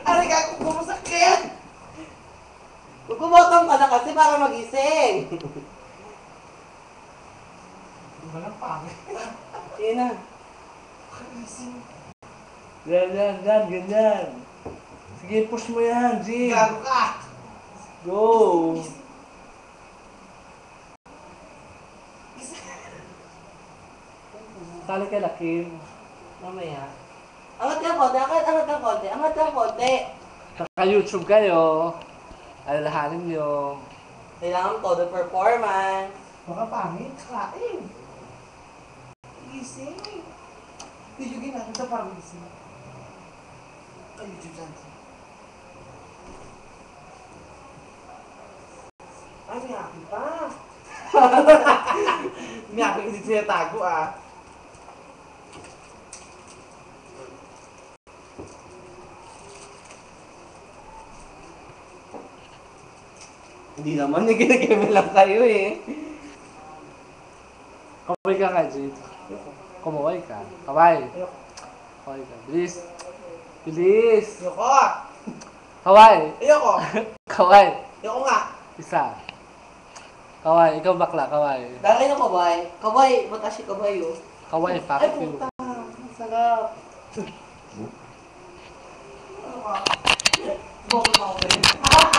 Aray ka, kung masakit! Kumotong ka na kasi para magising. Walang pangit. Yan na. Ganyan. Sige, push mo yan, Jim. Gago ka! Go! Sali ka na, Kim. Mamaya. Angat ka konti. Kaka-YouTube kayo. Alalahanin nyo. Kailangan todo performance. Baka pangit, kain. Gising. Video game natin ito para gising. Ay, YouTube channel. Ay, may akin pa. May akin hindi siya tago ah. Hindi naman, nagkikimi lang kayo eh. Kaway ka nga, Jim. Kumaway ka. Kaway. Kaway ka. Bilis. Ayoko! Kaway. Ayoko! Kaway. Ayoko nga! Isa. Kaway. Ikaw bakla, kaway. Dahil na kabay. Kabay, matashi kabay oh. Kaway, Ay, fuck you. puta. Ang sarap. Ano ka? Boko na ako rin.